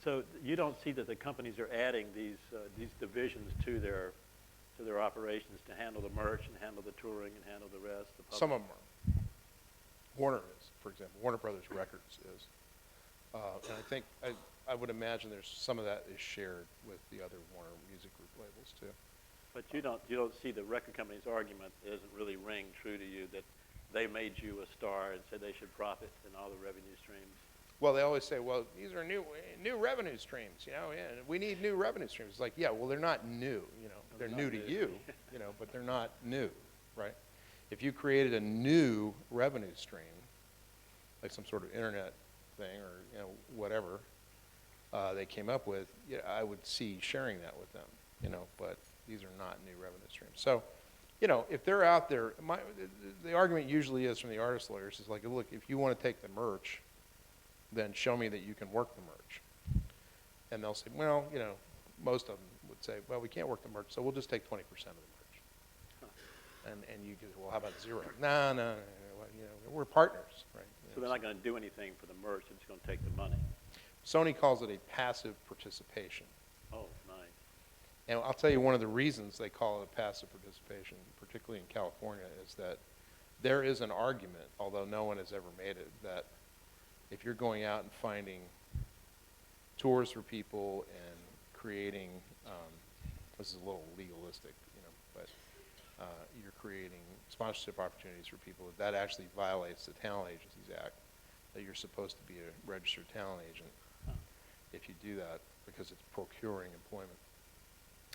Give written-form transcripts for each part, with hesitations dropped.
So you don't see that the companies are adding these divisions to their operations to handle the merch and handle the touring and handle the rest? The public? Some of them are. Warner is, for example. Warner Brothers Records is. And I think, I would imagine there's some of that is shared with the other Warner Music Group labels too. But you don't see the record company's argument isn't really ring true to you that they made you a star and said they should profit in all the revenue streams? Well, they always say, well, these are new revenue streams, and we need new revenue streams. It's like, yeah, well, they're not new, they're new to you, but they're not new, right? If you created a new revenue stream, like some sort of internet thing or, whatever they came up with, I would see sharing that with them, but these are not new revenue streams. So, if they're out there, the argument usually is from the artist lawyers is like, look, if you want to take the merch, then show me that you can work the merch. And they'll say, well, most of them would say, well, we can't work the merch, so we'll just take 20% of the merch. Huh. And you go, well, how about zero? No, we're partners, right? So they're not going to do anything for the merch, they're just going to take the money. Sony calls it a passive participation. Oh, nice. And I'll tell you one of the reasons they call it a passive participation, particularly in California, is that there is an argument, although no one has ever made it, that if you're going out and finding tours for people and creating, this is a little legalistic, but you're creating sponsorship opportunities for people, that actually violates the Talent Agencies Act, that you're supposed to be a registered talent agent if you do that, because it's procuring employment.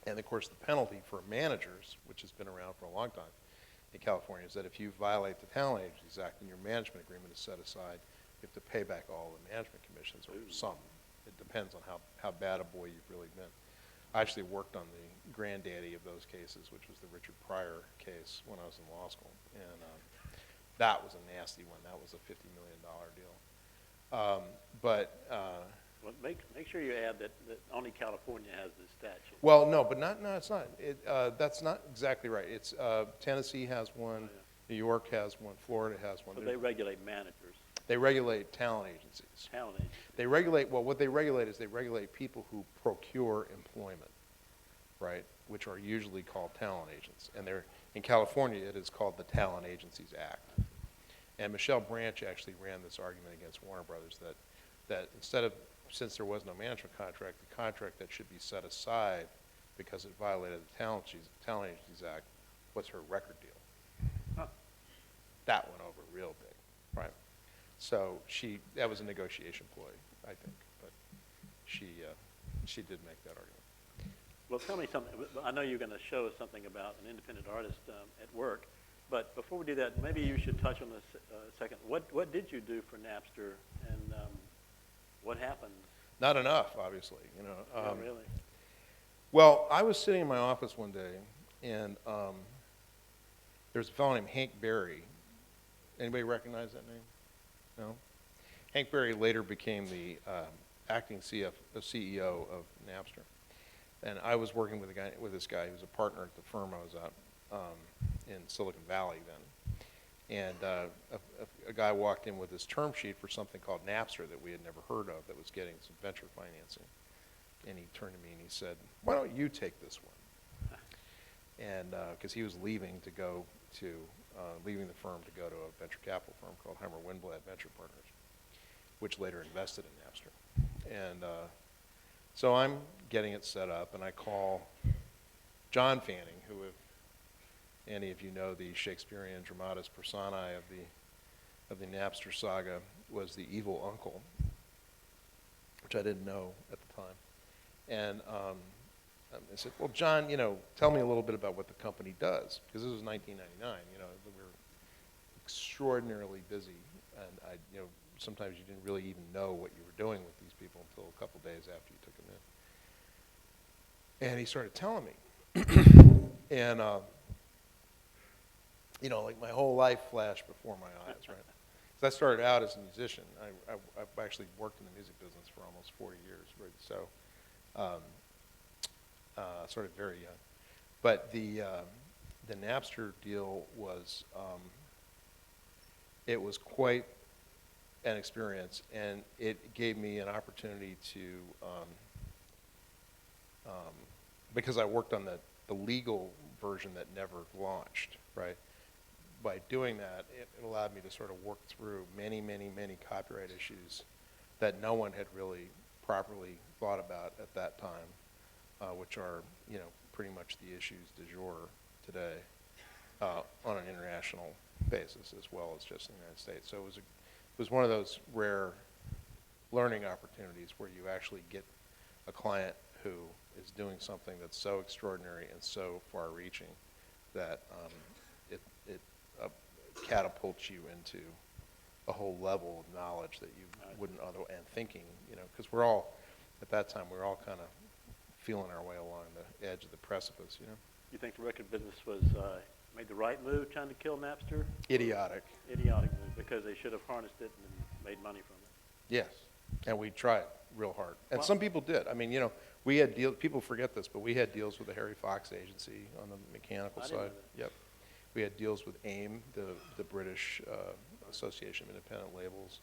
And of course, the penalty for managers, which has been around for a long time in California, is that if you violate the Talent Agencies Act and your management agreement is set aside, you have to pay back all the management commissions, or some. It depends on how bad a boy you've really been. I actually worked on the granddaddy of those cases, which was the Richard Pryor case when I was in law school. And that was a nasty one. That was a $50 million deal. Well, make sure you add that only California has this statute. Well, no, but it's not. That's not exactly right. It's Tennessee has one, New York has one, Florida has one. So they regulate managers. They regulate talent agencies. Talent agencies. They regulate, well, what they regulate is they regulate people who procure employment, right, which are usually called talent agents. And in California, it is called the Talent Agencies Act. And Michelle Branch actually ran this argument against Warner Brothers that since there was no management contract, the contract that should be set aside because it violated the Talent Agencies Act was her record deal. Huh. That went over real big, right? So that was a negotiation ploy, I think, but she did make that argument. Well, tell me something. I know you're going to show us something about an independent artist at work, but before we do that, maybe you should touch on this a second. What did you do for Napster, and what happened? Not enough, obviously. Yeah, really? Well, I was sitting in my office one day, and there's a fellow named Hank Berry. Anybody recognize that name? No? Hank Berry later became the acting CEO of Napster. And I was working with this guy who was a partner at the firm I was at in Silicon Valley then. And a guy walked in with this term sheet for something called Napster that we had never heard of that was getting some venture financing. And he turned to me and he said, why don't you take this one? And because he was leaving the firm to go to a venture capital firm called Heimer Winblad Venture Partners, which later invested in Napster. And so I'm getting it set up, and I call John Fanning, who, if any of you know the Shakespearean dramatis personae of the Napster saga, was the evil uncle, which I didn't know at the time. And I said, well, John, tell me a little bit about what the company does, because this was 1999. We were extraordinarily busy, and sometimes you didn't really even know what you were doing with these people until a couple days after you took them in. And he started telling me, and like my whole life flashed before my eyes, right? So I started out as a musician. I've actually worked in the music business for almost 40 years, right? So. Sort of very young. But the Napster deal was, it was quite and experience, and it gave me an opportunity to, because I worked on the legal version that never launched, right? By doing that, it allowed me to sort of work through many, many, many copyright issues that no one had really properly thought about at that time, which are, you know, pretty much the issues du jour today on an international basis as well as just in the United States. So it was one of those rare learning opportunities where you actually get a client who is doing something that's so extraordinary and so far-reaching that it catapults you into a whole level of knowledge that you wouldn't otherwise, and thinking, you know, because we're all, at that time, we were all kind of feeling our way along the edge of the precipice, you know. You think the record business was made the right move trying to kill Napster? Idiotic. Idiotic move, because they should have harnessed it and made money from it. Yes, and we tried real hard. And Well, some people did. I mean, you know, we had deals, people forget this, but we had deals with the Harry Fox agency on the mechanical I didn't know side. that. Yep. We had deals with AIM, the British Association of Independent Labels.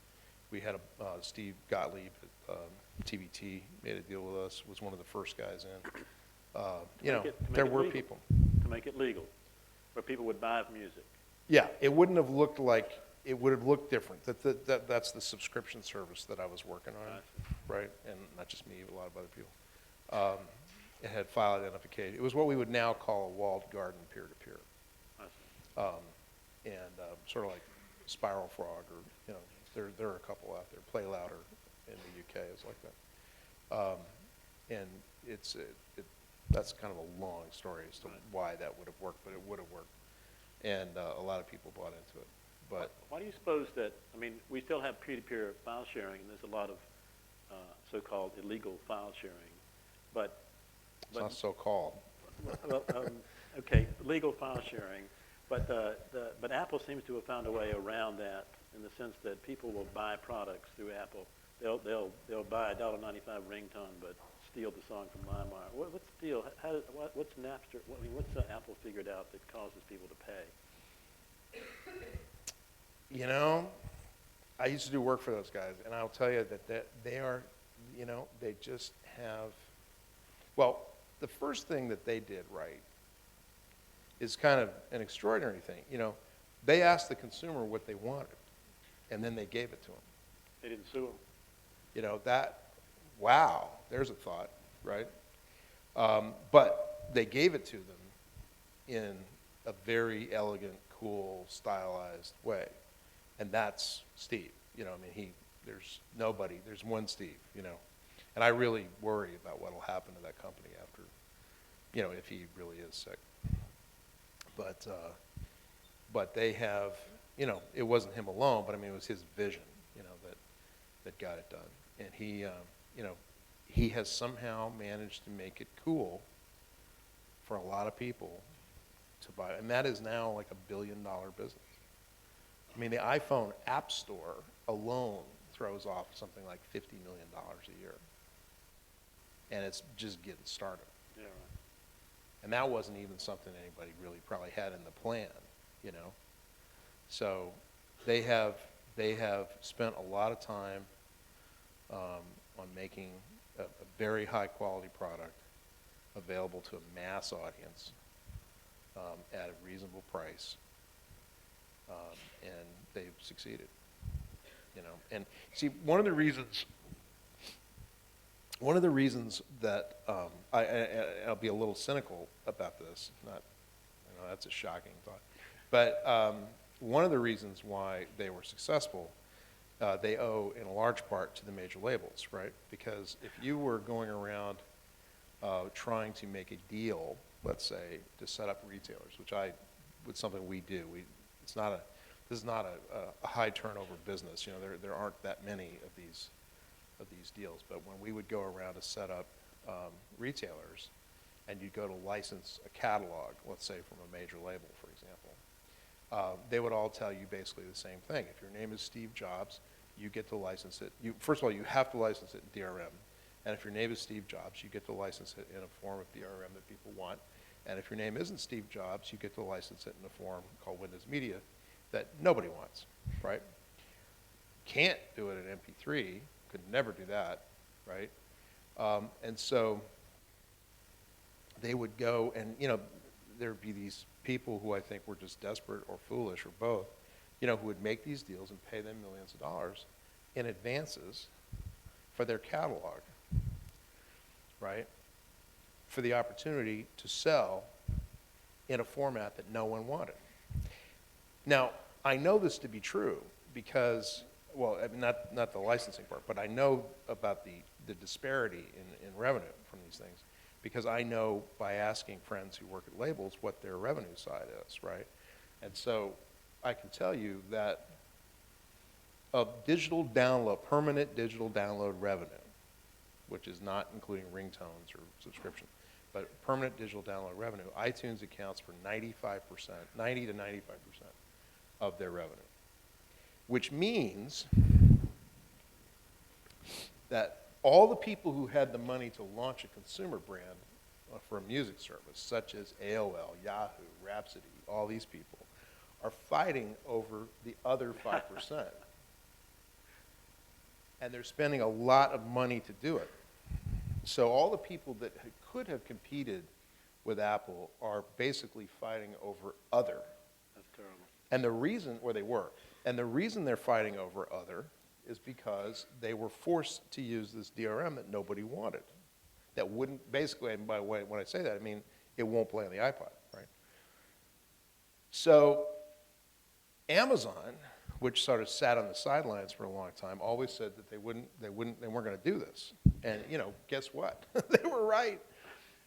We had Steve Gottlieb at TBT made a deal with us, was one of the first guys in. You know, there were people. To make it legal, where people would buy music. Yeah, it wouldn't have looked like, it would have looked different. That's the subscription service that I was working on, right? And not just me, but a lot of other people. It had file identification. It was what we would now call a walled garden peer-to-peer. And sort of like Spiral Frog, or, you know, there are a couple out there. Play Louder in the UK is like that. And that's kind of a long story as to why that would have worked, but it would have worked. And a lot of people bought into it. But why do you suppose that, I mean, we still have peer-to-peer file sharing, and there's a lot of so-called illegal file sharing, but it's not so-called. Well, okay, legal file sharing, but Apple seems to have found a way around that in the sense that people will buy products through Apple. They'll buy a $1.95 ringtone, but steal the song from LimeWire. What's the deal? What's Napster? I mean, what's Apple figured out that causes people to pay? You know, I used to do work for those guys, and I'll tell you that they are, you know, they just have, well, the first thing that they did right is kind of an extraordinary thing. You know, they asked the consumer what they wanted, and then they gave it to them. They didn't sue them. You know, wow, there's a thought, right? But they gave it to them in a very elegant, cool, stylized way. And that's Steve. You know, I mean, there's one Steve, you know. And I really worry about what will happen to that company after, you know, if he really is sick. But they have, you know, it wasn't him alone, but I mean, it was his vision, you know, that got it done. And he, you know, he has somehow managed to make it cool for a lot of people to buy. And that is now like $1 billion business. I mean, the iPhone App Store alone throws off something like $50 million a year. And it's just getting started. Yeah, right. And that wasn't even something anybody really probably had in the plan, you know. So they have spent a lot of time on making a very high quality product available to a mass audience at a reasonable price, and they've succeeded, you know. And see, one of the reasons that I'll be a little cynical about this, not, you know, that's a shocking thought, but one of the reasons why they were successful, they owe in a large part to the major labels, right? Because if you were going around trying to make a deal, let's say, to set up retailers, which something we do. This is not a high turnover business. You know, there aren't that many of these deals. But when we would go around to set up retailers, and you'd go to license a catalog, let's say from a major label, for example, they would all tell you basically the same thing. If your name is Steve Jobs, you get to license it. First of all, you have to license it in DRM. And if your name is Steve Jobs, you get to license it in a form of DRM that people want. And if your name isn't Steve Jobs, you get to license it in a form called Windows Media that nobody wants, right? can't do it at MP3, could never do that, right? And so they would go and, there'd be these people who I think were just desperate or foolish or both, who would make these deals and pay them millions of dollars in advances for their catalog, right? For the opportunity to sell in a format that no one wanted. Now, I know this to be true because, well, I mean, not the licensing part, but I know about the disparity in revenue from these things because I know by asking friends who work at labels what their revenue side is, right? And so I can tell you that of digital download, permanent digital download revenue, which is not including ringtones or subscription, but permanent digital download revenue, iTunes accounts for 95%, 90 to 95% of their revenue, which means that all the people who had the money to launch a consumer brand for a music service, such as AOL, Yahoo, Rhapsody, all these people, are fighting over the other 5%. And they're spending a lot of money to do it. So all the people that could have competed with Apple are basically fighting over other. That's terrible. And the reason, or they were, and the reason they're fighting over other is because they were forced to use this DRM that nobody wanted. That wouldn't, basically, and by the way, when I say that, I mean it won't play on the iPod, right? So Amazon, which sort of sat on the sidelines for a long time, always said that they weren't going to do this. And, guess what? They were right.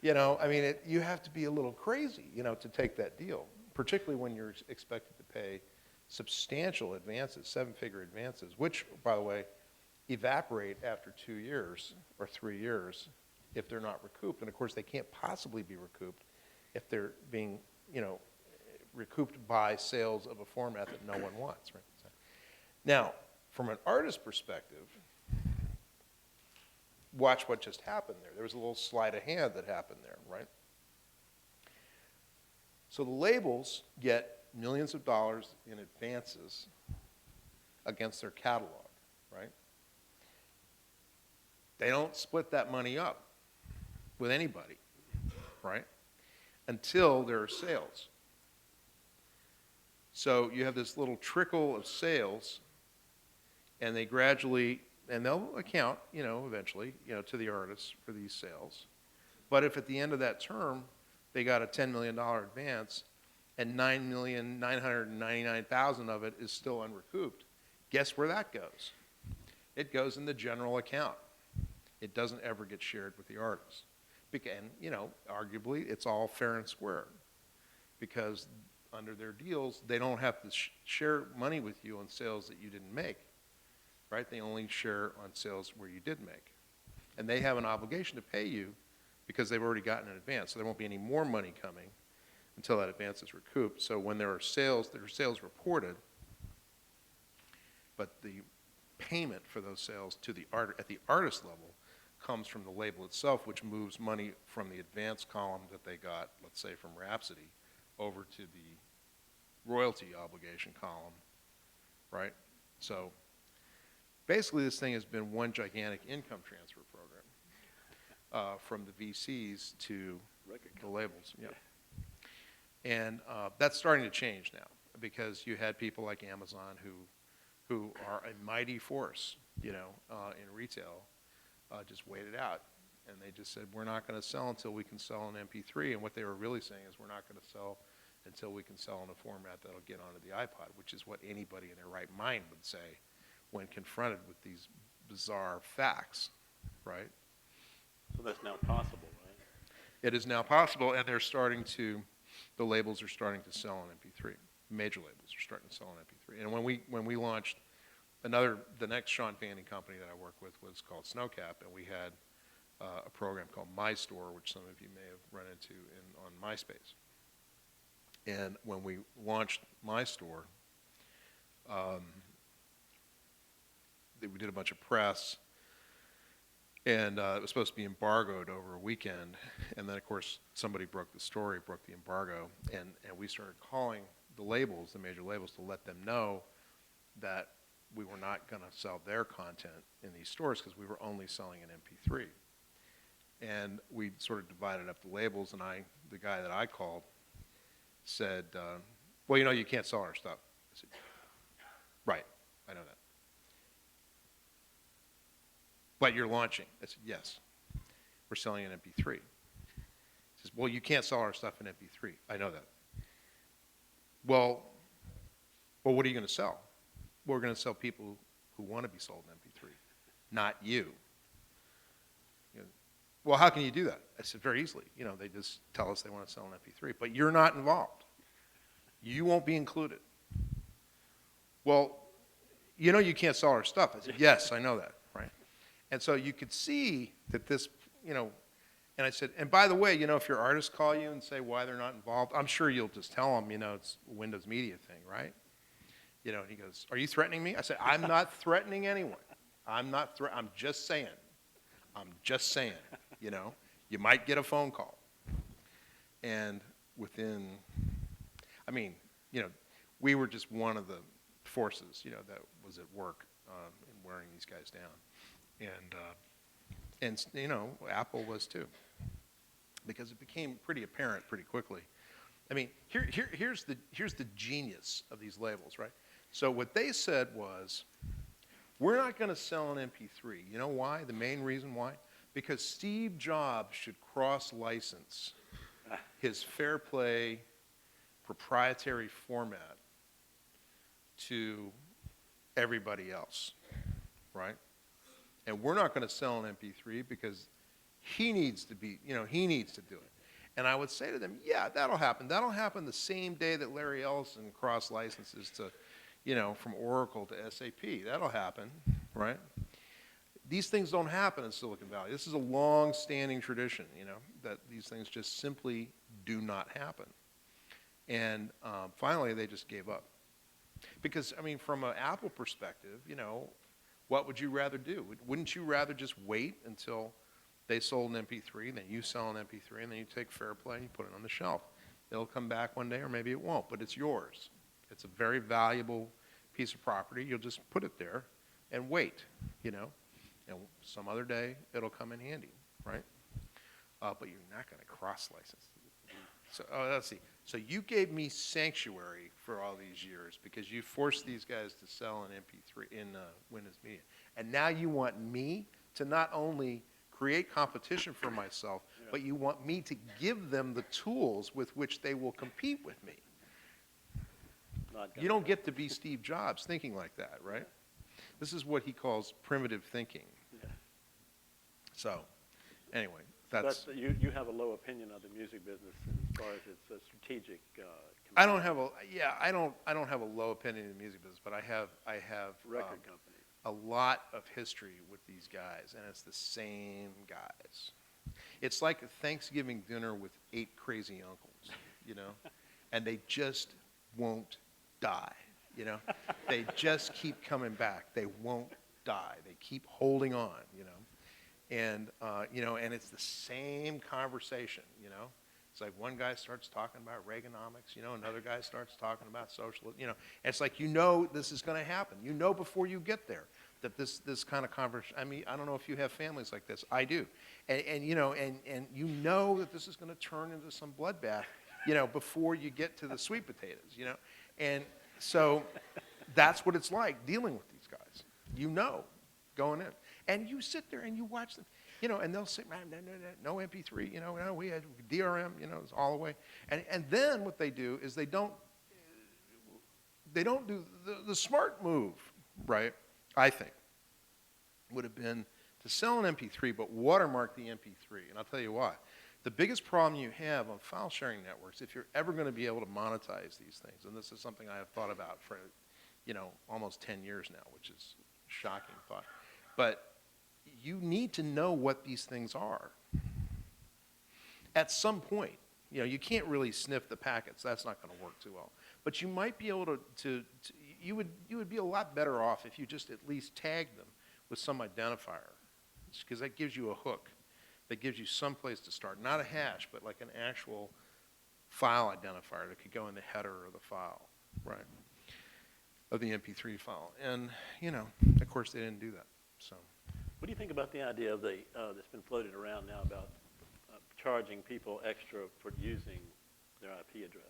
I mean, you have to be a little crazy, to take that deal, particularly when you're expected to pay substantial advances, seven-figure advances, which, by the way, evaporate after 2 years or 3 years if they're not recouped. And, of course, they can't possibly be recouped if they're being, recouped by sales of a format that no one wants, right? So, now, from an artist perspective, watch what just happened there. There was a little sleight of hand that happened there, right? So the labels get millions of dollars in advances against their catalog, right? They don't split that money up with anybody, right? Until there are sales. So you have this little trickle of sales, and they gradually, and they'll account, eventually, to the artists for these sales. But if at the end of that term, they got a $10 million advance, and 9,999,000 of it is still unrecouped, guess where that goes? It goes in the general account. It doesn't ever get shared with the artist. And, arguably, it's all fair and square. Because under their deals, they don't have to share money with you on sales that you didn't make, right? They only share on sales where you did make. And they have an obligation to pay you because they've already gotten an advance. So there won't be any more money coming until that advance is recouped. So when there are sales reported, but the payment for those sales to the at the artist level comes from the label itself, which moves money from the advance column that they got, let's say from Rhapsody, over to the royalty obligation column, right? So basically this thing has been one gigantic income transfer program from the VCs to the labels. Yeah. And that's starting to change now because you had people like Amazon who are a mighty force, in retail, just waited out. And they just said, we're not going to sell until we can sell an MP3. And what they were really saying is we're not going to sell until we can sell in a format that'll get onto the iPod, which is what anybody in their right mind would say when confronted with these bizarre facts, right? So that's now possible, right? It is now possible, and the labels are starting to sell on MP3. Major labels are starting to sell on MP3. And when we launched the next Sean Fanning company that I work with was called Snowcap, and we had a program called My Store, which some of you may have run into on MySpace. And when we launched My Store, we did a bunch of press, and it was supposed to be embargoed over a weekend. And then, of course, somebody broke the embargo, and we started calling the labels, the major labels, to let them know that we were not going to sell their content in these stores because we were only selling an MP3. And we sort of divided up the labels, and the guy that I called said, well, you can't sell our stuff. I said, right, I know that. But you're launching. I said, yes, we're selling an MP3. He says, well, you can't sell our stuff in MP3. I know that. Well, what are you going to sell? We're going to sell people who want to be sold in MP3, not you. Well, how can you do that? I said, very easily. They just tell us they want to sell an MP3, but you're not involved. You won't be included. Well, you can't sell our stuff. I said, yes, I know that, right? And so you could see that this, and I said, and by the way, if your artists call you and say why they're not involved, I'm sure you'll just tell them, it's a Windows Media thing, right? And he goes, are you threatening me? I said, I'm not threatening anyone. I'm just saying. You might get a phone call. And we were just one of the forces, that was at work in wearing these guys down. And Apple was too. Because it became pretty apparent pretty quickly. Here's the genius of these labels, right? So what they said was, we're not going to sell an MP3. You know why? The main reason why? Because Steve Jobs should cross-license his fair play proprietary format to everybody else, right? And we're not going to sell an MP3 because he needs to do it. And I would say to them, yeah, that'll happen. That'll happen the same day that Larry Ellison cross-licenses to, from Oracle to SAP. That'll happen, right? These things don't happen in Silicon Valley. This is a long-standing tradition, that these things just simply do not happen. And finally, they just gave up. Because, from an Apple perspective, what would you rather do? Wouldn't you rather just wait until they sold an MP3, then you sell an MP3, and then you take fair play and you put it on the shelf? It'll come back one day, or maybe it won't, but it's yours. It's a very valuable piece of property. You'll just put it there and wait, and some other day it'll come in handy, right? But you're not going to cross-license. So let's see. So you gave me sanctuary for all these years because you forced these guys to sell an MP3 in Windows Media, and now you want me to not only create competition for myself, but you want me to give them the tools with which they will compete with me. You don't get to be Steve Jobs thinking like that, right? This is what he calls primitive thinking. Yeah. So, anyway, that's... But you have a low opinion of the music business as far as its strategic... I don't have a low opinion of the music business, but I have record companies. A lot of history with these guys, and it's the same guys. It's like a Thanksgiving dinner with 8 crazy uncles, and they just won't die, They just keep coming back. They won't die. They keep holding on, And, and it's the same conversation, It's like one guy starts talking about Reaganomics, another guy starts talking about socialism, And it's like, this is going to happen. Before you get there that this kind of conversation, I don't know if you have families like this. I do. And that this is going to turn into some bloodbath, before you get to the sweet potatoes, And so that's what it's like dealing with these guys, going in. And you sit there and you watch them, and they'll say, man, no MP3, no, we had DRM, it's all the way. And then what they do is they don't do the smart move, right, I think, would have been to sell an MP3 but watermark the MP3. And I'll tell you why. The biggest problem you have on file sharing networks, if you're ever going to be able to monetize these things, and this is something I have thought about for, almost 10 years now, which is a shocking thought. But you need to know what these things are. At some point, you can't really sniff the packets. That's not going to work too well. But you might be able you would be a lot better off if you just at least tagged them with some identifier, because that gives you a hook. That gives you some place to start. Not a hash, but like an actual file identifier that could go in the header of the file, right? of the MP3 file. And, you know, of course they didn't do that, so. What do you think about the idea of that's been floated around now about charging people extra for using their IP address?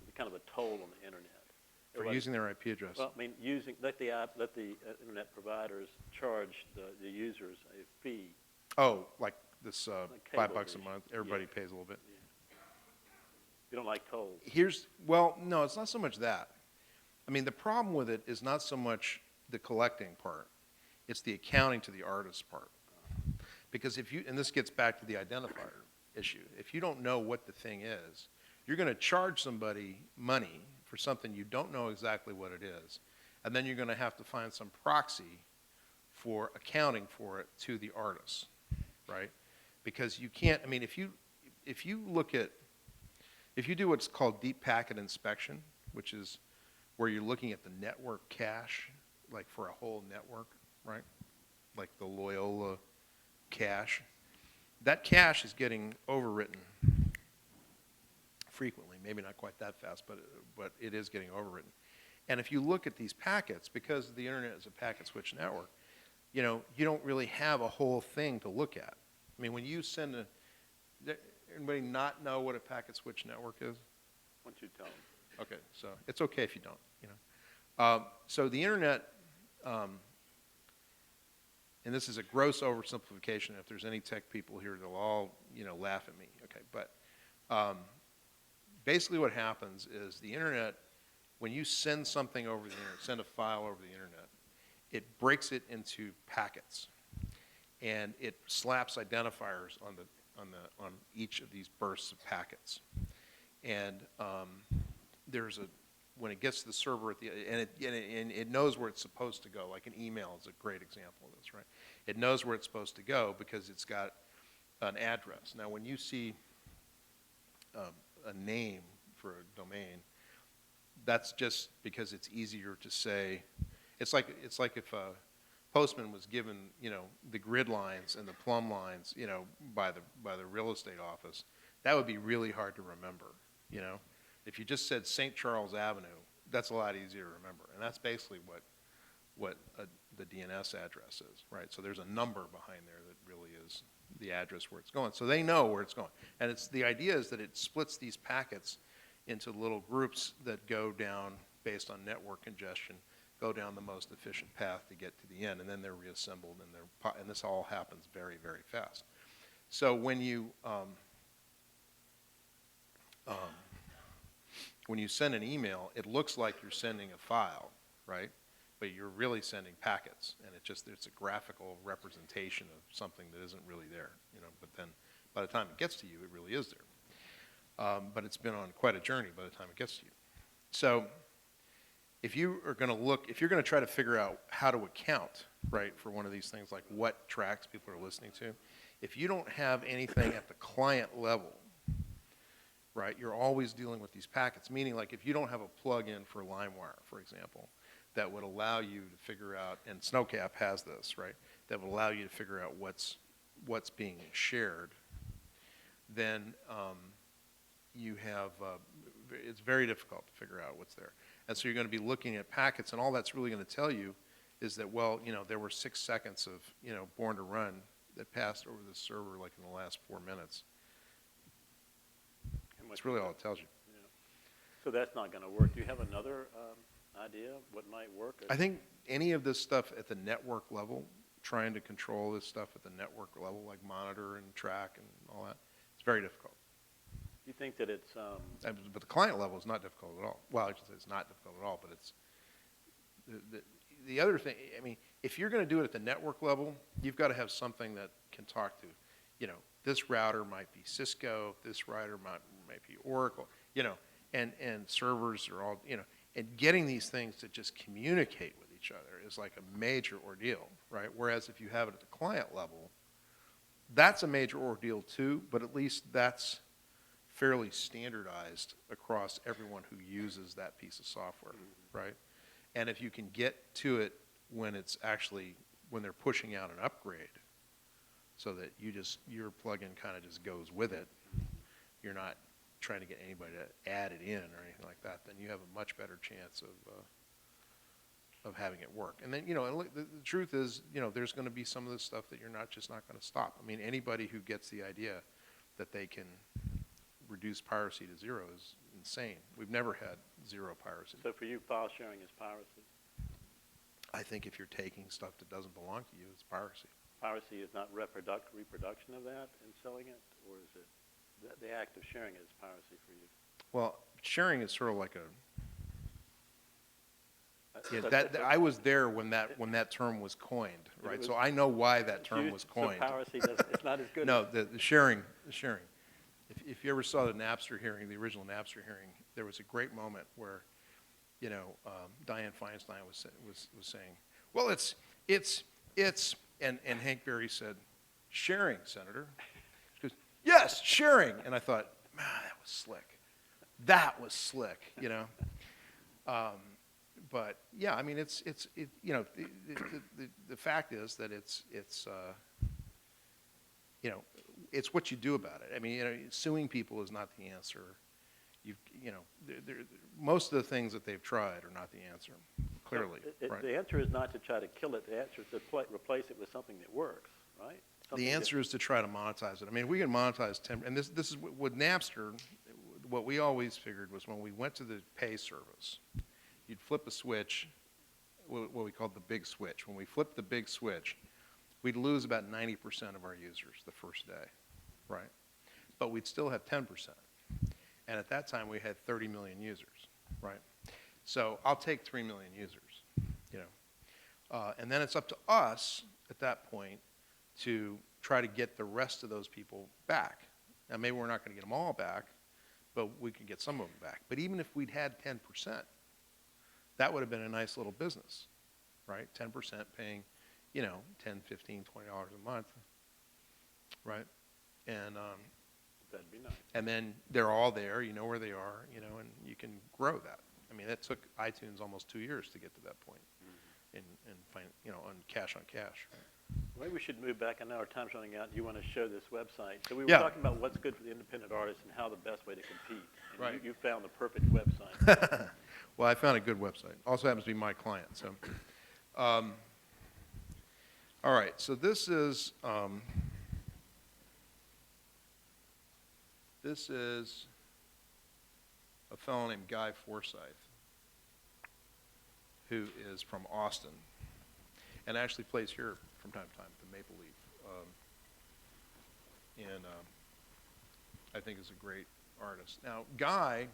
It's kind of a toll on the internet. For using their IP address? Well, I mean, let the internet providers charge the users a fee. Oh, like this Like $5 a month, everybody Yeah. pays a little bit. Yeah. You don't like tolls. Well, no, it's not so much that. I mean, the problem with it is not so much the collecting part, it's the accounting to the artist part. Because and this gets back to the identifier issue, if you don't know what the thing is, you're going to charge somebody money for something you don't know exactly what it is, and then you're going to have to find some proxy for accounting for it to the artist, right? Because you can't, I mean, if you do what's called deep packet inspection, which is where you're looking at the network cache, like for a whole network, right? Like the Loyola cache. That cache is getting overwritten frequently, maybe not quite that fast, but it is getting overwritten. And if you look at these packets, because the internet is a packet switch network, you know, you don't really have a whole thing to look at. I mean, when you send anybody not know what a packet switch network is? Why don't you tell them? Okay, so it's okay if you don't, you know. So the internet, and this is a gross oversimplification. If there's any tech people here, they'll all, you know, laugh at me. Okay, but basically what happens is the internet, when you send something over the internet, send a file over the internet, it breaks it into packets, and it slaps identifiers on each of these bursts of packets. And when it gets to the server and it knows where it's supposed to go. Like an email is a great example of this, right? It knows where it's supposed to go because it's got an address. Now, when you see a name for a domain, that's just because it's easier to say. It's like if a postman was given, you know, the grid lines and the plumb lines, you know, by the real estate office. That would be really hard to remember, you know. If you just said St. Charles Avenue, that's a lot easier to remember, and that's basically what the DNS address is, right? So there's a number behind there that really is the address where it's going. So they know where it's going, and the idea is that it splits these packets into little groups that go down based on network congestion, go down the most efficient path to get to the end, and then they're reassembled, and this all happens very, very fast. So when you send an email, it looks like you're sending a file, right? But you're really sending packets, and it's a graphical representation of something that isn't really there, you know. But then, by the time it gets to you, it really is there. But it's been on quite a journey by the time it gets to you. So, if you're going to try to figure out how to account, right, for one of these things, like what tracks people are listening to, if you don't have anything at the client level, right, you're always dealing with these packets, meaning like if you don't have a plug-in for LimeWire, for example, that would allow you to figure out, and Snowcap has this, right, that would allow you to figure out what's being shared, then you have, it's very difficult to figure out what's there. And so you're going to be looking at packets, and all that's really going to tell you is that, well, you know, there were 6 seconds of, you know, born to run that passed over the server like in the last 4 minutes. That's really all it tells you. Yeah. So that's not going to work. Do you have another idea what might work? I think any of this stuff at the network level, trying to control this stuff at the network level, like monitor and track and all that, it's very difficult. You think that it's... But the client level is not difficult at all. Well, I should say it's not difficult at all, but it's... The other thing, I mean, if you're going to do it at the network level, you've got to have something that can talk to, you know, this router might be Cisco, this router might be Oracle, you know, and servers are all, you know, and getting these things to just communicate with each other is like a major ordeal, right? Whereas if you have it at the client level, that's a major ordeal too, but at least that's fairly standardized across everyone who uses that piece of software, right? And if you can get to it when they're pushing out an upgrade, so that your plugin kind of just goes with it, you're not trying to get anybody to add it in or anything like that, then you have a much better chance of having it work. And then, and look, the truth is, there's going to be some of this stuff that you're just not going to stop. I mean, anybody who gets the idea that they can reduce piracy to zero is insane. We've never had zero piracy. So for you, file sharing is piracy? I think if you're taking stuff that doesn't belong to you, it's piracy. Piracy is not reproduction of that and selling it, or is it the act of sharing it is piracy for you? Well, sharing is sort of like I I was there when that term was coined, right? So I know why that term was coined. So piracy it's not as good. No, the sharing. If you ever saw the Napster hearing, the original Napster hearing, there was a great moment where, Dianne Feinstein was saying, well, and Hank Berry said, sharing, Senator. She goes, yes, sharing. And I thought, man, that was slick. That was slick, But yeah, I mean, the fact is that it's what you do about it. I mean, suing people is not the answer. Most of the things that they've tried are not the answer, clearly. Right? The answer is not to try to kill it. The answer is to replace it with something that works, right? The answer is to try to monetize it. I mean, we can monetize and this is with Napster. What we always figured was when we went to the pay service, you'd flip a switch, what we called the big switch. When we flipped the big switch, we'd lose about 90% of our users the first day, right? But we'd still have 10%. And at that time, we had 30 million users, right? So I'll take 3 million users, and then it's up to us at that point to try to get the rest of those people back. Now, maybe we're not going to get them all back, but we could get some of them back. But even if we'd had 10%, that would have been a nice little business, right? 10% paying, $10, $15, $20 a month, right? And that'd be nice. And then they're all there, you know where they are, and you can grow that. I mean, it took iTunes almost 2 years to get to that point, and find, on cash. Right? Maybe we should move back. I know our time's running out. You want to show this website. So we were Yeah. talking about what's good for the independent artist and how the best way to compete. And Right. you found the perfect website. Well, I found a good website. Also happens to be my client. So, all right. So this is a fellow named Guy Forsyth, who is from Austin, and actually plays here from time to time at the Maple Leaf. I think is a great artist. Now, Guy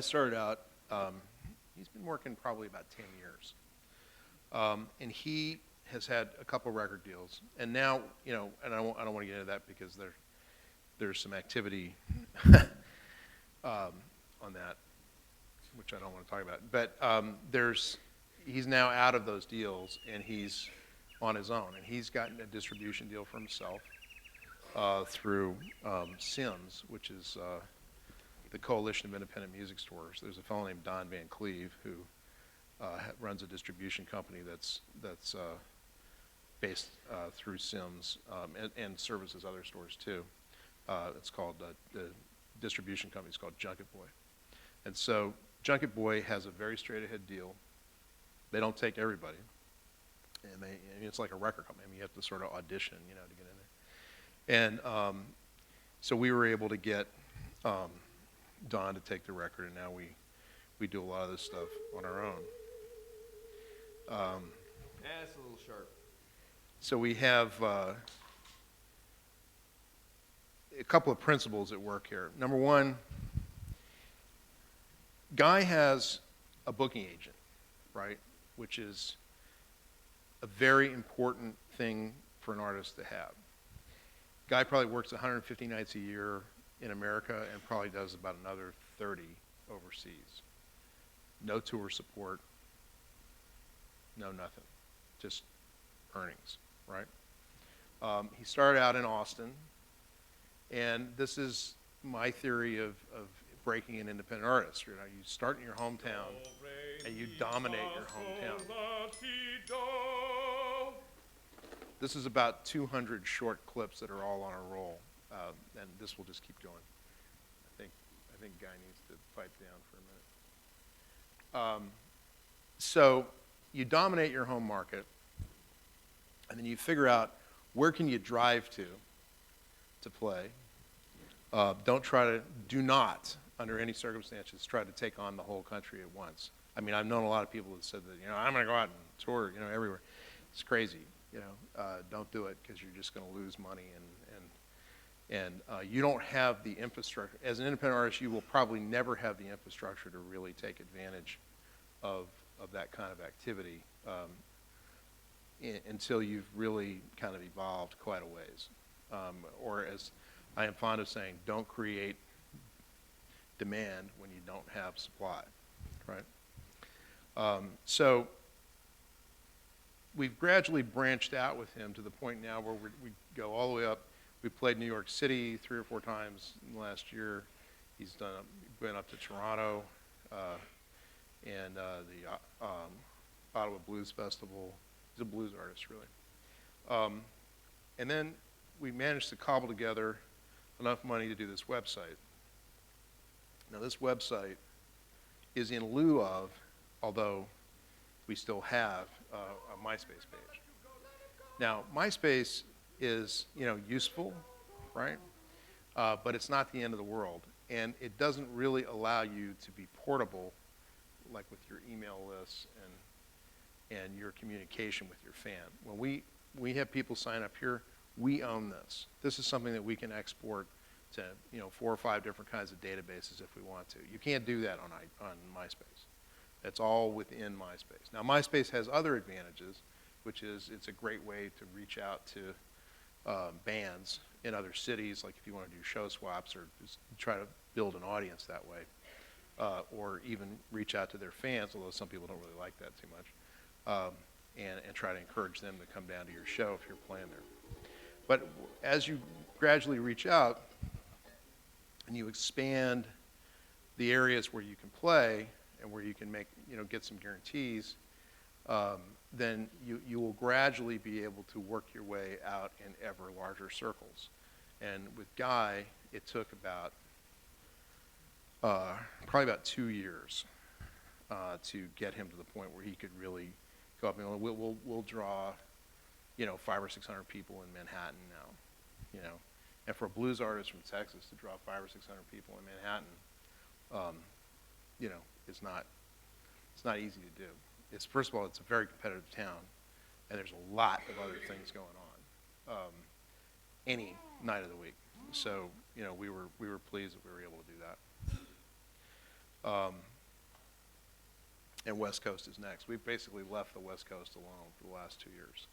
started out, he's been working probably about 10 years. And he has had a couple record deals. And now, and I don't want to get into that because there's some activity on that, which I don't want to talk about. But he's now out of those deals, and he's on his own. And he's gotten a distribution deal for himself through SIMS, which is the Coalition of Independent Music Stores. There's a fellow named Don Van Cleve who runs a distribution company that's based through SIMS and services other stores too. It's called the distribution company is called Junket Boy, and so Junket Boy has a very straight-ahead deal. They don't take everybody, and it's like a record company. I mean, you have to sort of audition, to get in there. And so we were able to get Don to take the record, and now we do a lot of this stuff on our own. It's a little sharp. So we have a couple of principles at work here. Number one, Guy has a booking agent, right, which is a very important thing for an artist to have. Guy probably works 150 nights a year in America and probably does about another 30 overseas. No tour support, no nothing, just earnings, right? He started out in Austin, and this is my theory of breaking an independent artist. You start in your hometown and you dominate your hometown. This is about 200 short clips that are all on a roll, and this will just keep going. I think Guy needs to pipe down for a minute. So you dominate your home market, and then you figure out where can you drive to play. Do not, under any circumstances, try to take on the whole country at once. I mean, I've known a lot of people that said that, I'm going to go out and tour, everywhere. It's crazy, don't do it because you're just going to lose money and you don't have the infrastructure. As an independent artist, you will probably never have the infrastructure to really take advantage of that kind of activity until you've really kind of evolved quite a ways. Or as I am fond of saying, don't create demand when you don't have supply, right? So we've gradually branched out with him to the point now where we go all the way up. We played New York City 3 or 4 times in the last year. He's been up to Toronto and the Ottawa Blues Festival. He's a blues artist, really. And then we managed to cobble together enough money to do this website. Now, this website is in lieu of, although we still have a MySpace page. Now, MySpace is, useful, right? But it's not the end of the world. And it doesn't really allow you to be portable, like with your email lists and your communication with your fan. When we have people sign up here, we own this. This is something that we can export to 4 or 5 different kinds of databases if we want to. You can't do that on MySpace. That's all within MySpace. Now, MySpace has other advantages, which is it's a great way to reach out to bands in other cities, like if you want to do show swaps or just try to build an audience that way, or even reach out to their fans, although some people don't really like that too much, and try to encourage them to come down to your show if you're playing there. But as you gradually reach out and you expand the areas where you can play and where you can make, get some guarantees, then you will gradually be able to work your way out in ever larger circles. And with Guy, it took about, probably about 2 years to get him to the point where he could really go up. We'll draw, 500 or 600 people in Manhattan now, And for a blues artist from Texas to draw 500 or 600 people in Manhattan, it's not easy to do. First of all, it's a very competitive town, and there's a lot of other things going on any night of the week. So, we were pleased that we were able to do that. And West Coast is next. We've basically left the West Coast alone for the last 2 years.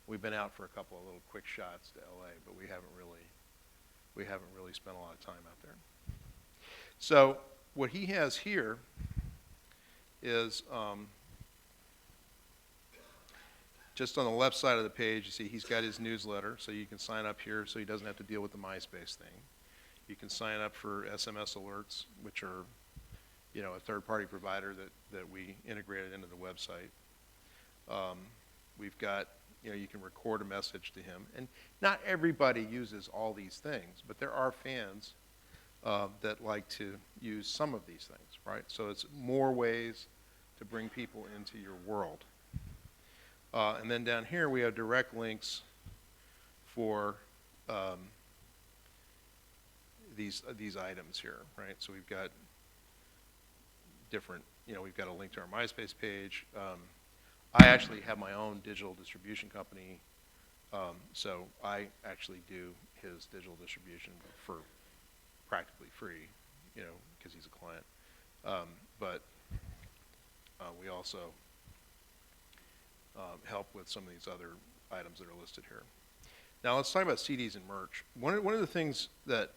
We've been out for a couple of little quick shots to LA, but we haven't really spent a lot of time out there. So what he has here is just on the left side of the page, you see he's got his newsletter, so you can sign up here so he doesn't have to deal with the MySpace thing. You can sign up for SMS alerts, which are, a third-party provider that we integrated into the website. We've got, you can record a message to him. And not everybody uses all these things, but there are fans that like to use some of these things, right? So it's more ways to bring people into your world. And then down here we have direct links for these items here, right? So we've got different, we've got a link to our MySpace page. I actually have my own digital distribution company, so I actually do his digital distribution for practically free, because he's a client. But we also help with some of these other items that are listed here. Now let's talk about CDs and merch. One of the things that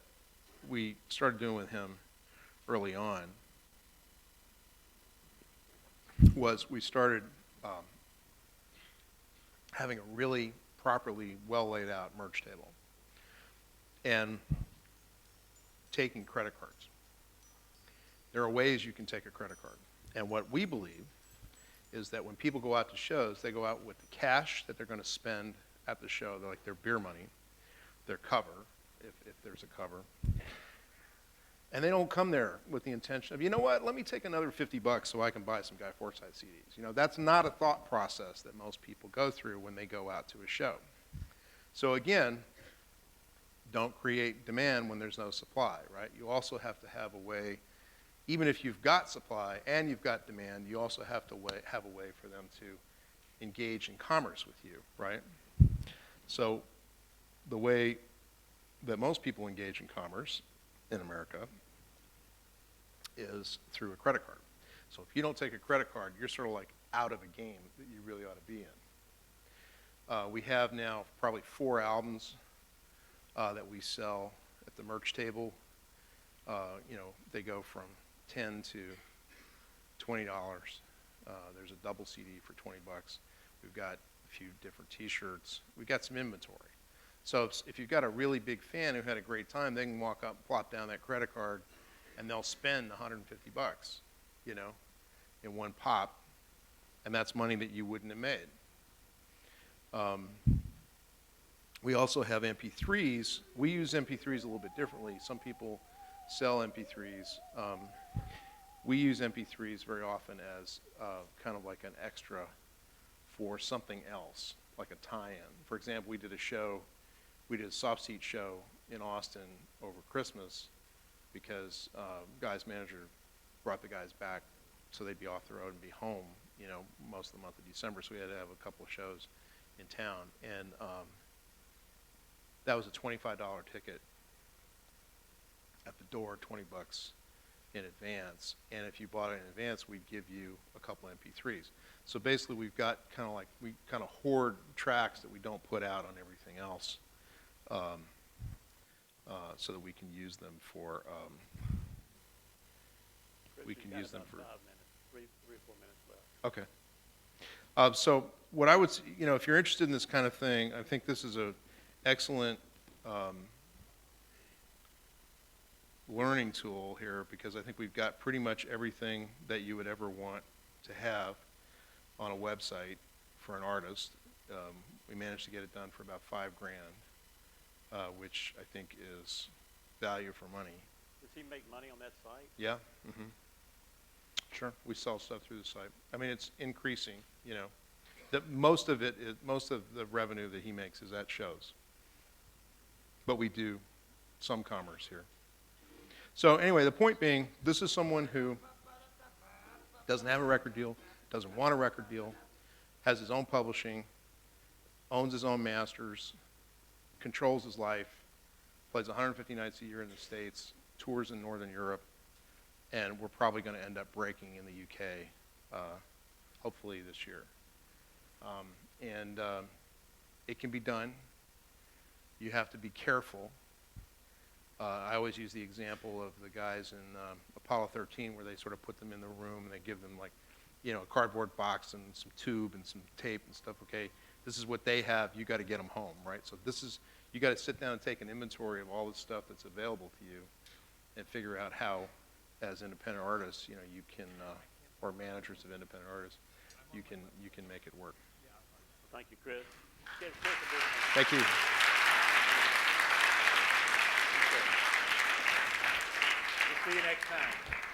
we started doing with him early on was we started having a really properly well laid out merch table and taking credit cards. There are ways you can take a credit card. And what we believe is that when people go out to shows, they go out with the cash that they're going to spend at the show, like their beer money, their cover, if there's a cover, And they don't come there with the intention of, you know what, let me take another $50 so I can buy some Guy Forsythe CDs. You know, that's not a thought process that most people go through when they go out to a show. So again, don't create demand when there's no supply, right? You also have to have a way, even if you've got supply and you've got demand, you also have to have a way for them to engage in commerce with you, right? So the way that most people engage in commerce in America is through a credit card. So if you don't take a credit card, you're sort of like out of a game that you really ought to be in. We have now probably 4 albums that we sell at the merch table. You know, they go from $10 to $20. There's a double CD for $20. We've got a few different T-shirts. We've got some inventory. So if you've got a really big fan who had a great time, they can walk up, plop down that credit card, and they'll spend $150, you know, in one pop, and that's money that you wouldn't have made. We also have MP3s. We use MP3s a little bit differently. Some people sell MP3s. We use MP3s very often as kind of like an extra for something else, like a tie-in. For example, we did a soft seat show in Austin over Christmas because Guy's manager brought the guys back so they'd be off the road and be home, you know, most of the month of December. So we had to have a couple of shows in town, and that was a $25 ticket at the door, $20 in advance. And if you bought it in advance, we'd give you a couple MP3s. So basically, we've got kind of like, we kind of hoard tracks that we don't put out on everything else, so that we can use them for. We can use them for. 5 minutes, 3 or 4 minutes left. Okay. So what I would, you know, if you're interested in this kind of thing, I think this is a excellent learning tool here, because I think we've got pretty much everything that you would ever want to have on a website for an artist. We managed to get it done for about $5,000, which I think is value for money. Does he make money on that site? Yeah. Mm-hmm. Sure. We sell stuff through the site. I mean, it's increasing, you know. Most of the revenue that he makes is at shows. But we do some commerce here. So anyway, the point being, this is someone who doesn't have a record deal, doesn't want a record deal, has his own publishing, owns his own masters, controls his life, plays 150 nights a year in the States, tours in Northern Europe, and we're probably going to end up breaking in the UK, hopefully this year. It can be done. You have to be careful. I always use the example of the guys in Apollo 13, where they sort of put them in the room and they give them, like, you know, a cardboard box and some tube and some tape and stuff. Okay, this is what they have. You got to get them home, right? So you got to sit down and take an inventory of all the stuff that's available to you and figure out how, as independent artists, you know, you can, or managers of independent artists, you can make it work. Thank you, Chris. Thank you. We'll see you next time.